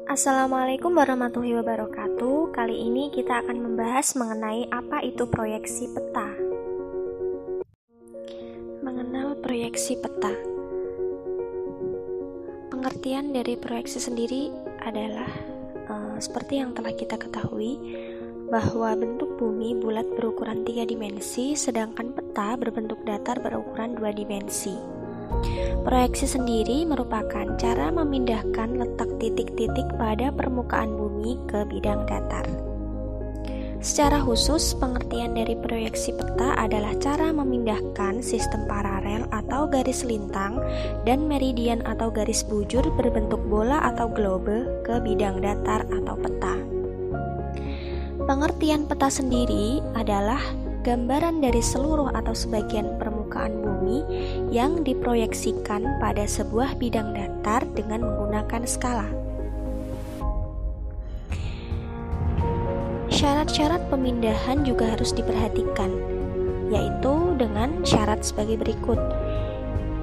Assalamualaikum warahmatullahi wabarakatuh. Kali ini kita akan membahas mengenai apa itu proyeksi peta. Mengenal proyeksi peta. Pengertian dari proyeksi sendiri adalah seperti yang telah kita ketahui bahwa bentuk bumi bulat berukuran 3 dimensi, sedangkan peta berbentuk datar berukuran 2 dimensi. Proyeksi sendiri merupakan cara memindahkan letak titik-titik pada permukaan bumi ke bidang datar. Secara khusus, pengertian dari proyeksi peta adalah cara memindahkan sistem paralel atau garis lintang dan meridian atau garis bujur berbentuk bola atau globe ke bidang datar atau peta. Pengertian peta sendiri adalah gambaran dari seluruh atau sebagian permukaan bumi yang diproyeksikan pada sebuah bidang datar dengan menggunakan skala. Syarat-syarat pemindahan juga harus diperhatikan, yaitu dengan syarat sebagai berikut.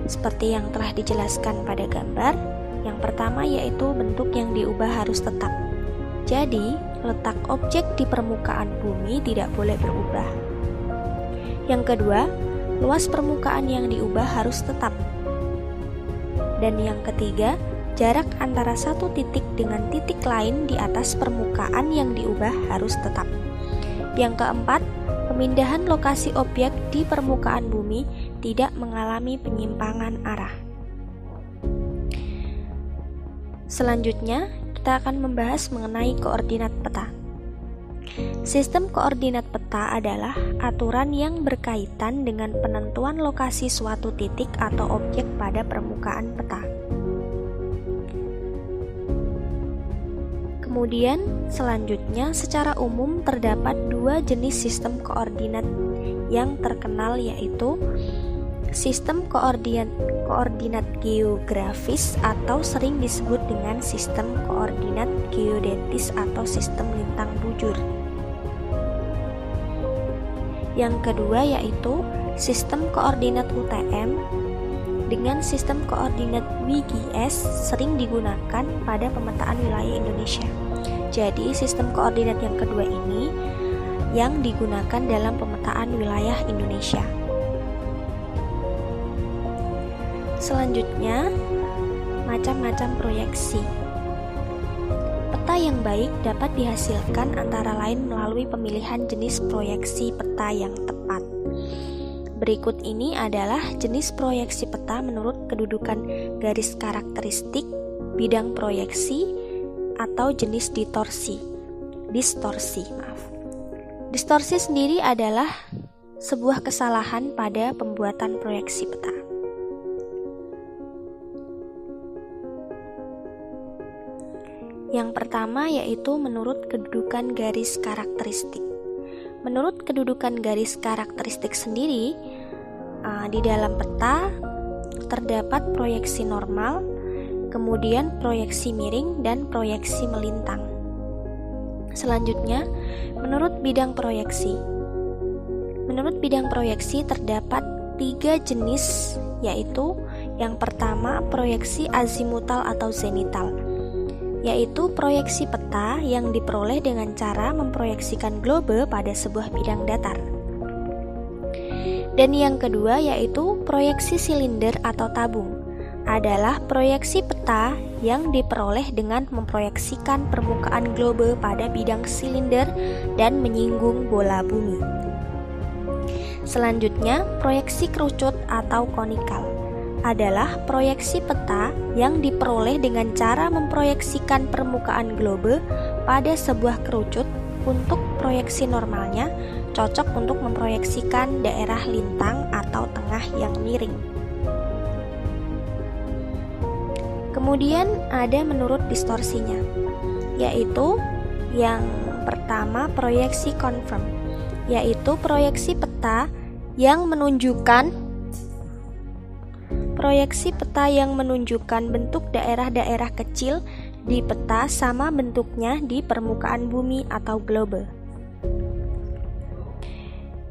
Seperti yang telah dijelaskan pada gambar, yang pertama yaitu bentuk yang diubah harus tetap. Jadi, letak objek di permukaan bumi tidak boleh berubah. Yang kedua, luas permukaan yang diubah harus tetap. Dan yang ketiga, jarak antara satu titik dengan titik lain di atas permukaan yang diubah harus tetap. Yang keempat, pemindahan lokasi objek di permukaan bumi tidak mengalami penyimpangan arah. Selanjutnya, kita akan membahas mengenai koordinat peta. Sistem koordinat peta adalah aturan yang berkaitan dengan penentuan lokasi suatu titik atau objek pada permukaan peta. Kemudian, selanjutnya secara umum terdapat dua jenis sistem koordinat yang terkenal, yaitu sistem koordinat geografis atau sering disebut dengan sistem koordinat geodetis atau sistem lintang bujur. Yang kedua yaitu sistem koordinat UTM dengan sistem koordinat WGS sering digunakan pada pemetaan wilayah Indonesia. Jadi sistem koordinat yang kedua ini yang digunakan dalam pemetaan wilayah Indonesia. Selanjutnya, macam-macam proyeksi. Peta yang baik dapat dihasilkan antara lain melalui pemilihan jenis proyeksi peta yang tepat. Berikut ini adalah jenis proyeksi peta menurut kedudukan garis karakteristik, bidang proyeksi, atau jenis distorsi. Distorsi sendiri adalah sebuah kesalahan pada pembuatan proyeksi peta. Yang pertama yaitu menurut kedudukan garis karakteristik. Menurut kedudukan garis karakteristik sendiri, di dalam peta terdapat proyeksi normal, kemudian proyeksi miring, dan proyeksi melintang. Selanjutnya, menurut bidang proyeksi. Menurut bidang proyeksi terdapat 3 jenis, yaitu yang pertama proyeksi azimutal atau zenital, yaitu proyeksi peta yang diperoleh dengan cara memproyeksikan globe pada sebuah bidang datar. Dan yang kedua yaitu proyeksi silinder atau tabung, adalah proyeksi peta yang diperoleh dengan memproyeksikan permukaan globe pada bidang silinder dan menyinggung bola bumi. Selanjutnya, proyeksi kerucut atau konikal adalah proyeksi peta yang diperoleh dengan cara memproyeksikan permukaan globe pada sebuah kerucut. Untuk proyeksi normalnya cocok untuk memproyeksikan daerah lintang atau tengah yang miring. Kemudian ada menurut distorsinya, yaitu yang pertama proyeksi confirm, yaitu proyeksi peta yang menunjukkan bentuk daerah-daerah kecil di peta sama bentuknya di permukaan bumi atau globe.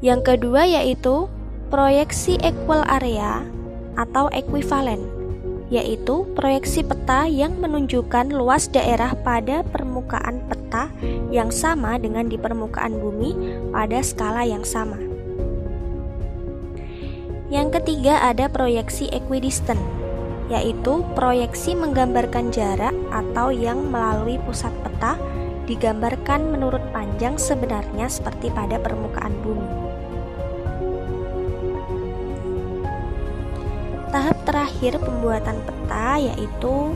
Yang kedua yaitu proyeksi equal area atau ekuivalen, yaitu proyeksi peta yang menunjukkan luas daerah pada permukaan peta yang sama dengan di permukaan bumi pada skala yang sama. Yang ketiga ada proyeksi equidistant, yaitu proyeksi menggambarkan jarak atau yang melalui pusat peta digambarkan menurut panjang sebenarnya seperti pada permukaan bumi. Tahap terakhir pembuatan peta yaitu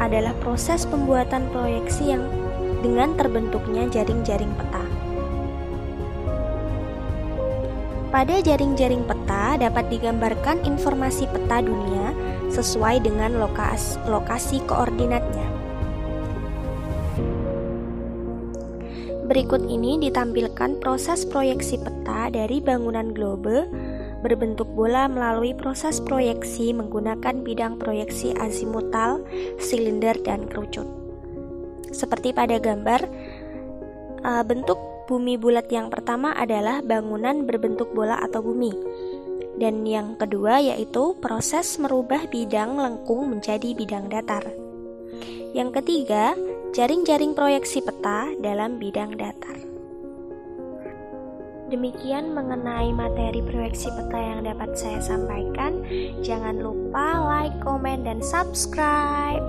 adalah proses pembuatan proyeksi yang dengan terbentuknya jaring-jaring peta. Pada jaring-jaring peta dapat digambarkan informasi peta dunia sesuai dengan lokasi koordinatnya. Berikut ini ditampilkan proses proyeksi peta dari bangunan globe berbentuk bola melalui proses proyeksi menggunakan bidang proyeksi azimutal, silinder, dan kerucut. Seperti pada gambar, bentuk bumi bulat yang pertama adalah bangunan berbentuk bola atau bumi. Dan yang kedua yaitu proses merubah bidang lengkung menjadi bidang datar. Yang ketiga, jaring-jaring proyeksi peta dalam bidang datar. Demikian mengenai materi proyeksi peta yang dapat saya sampaikan. Jangan lupa like, komen, dan subscribe.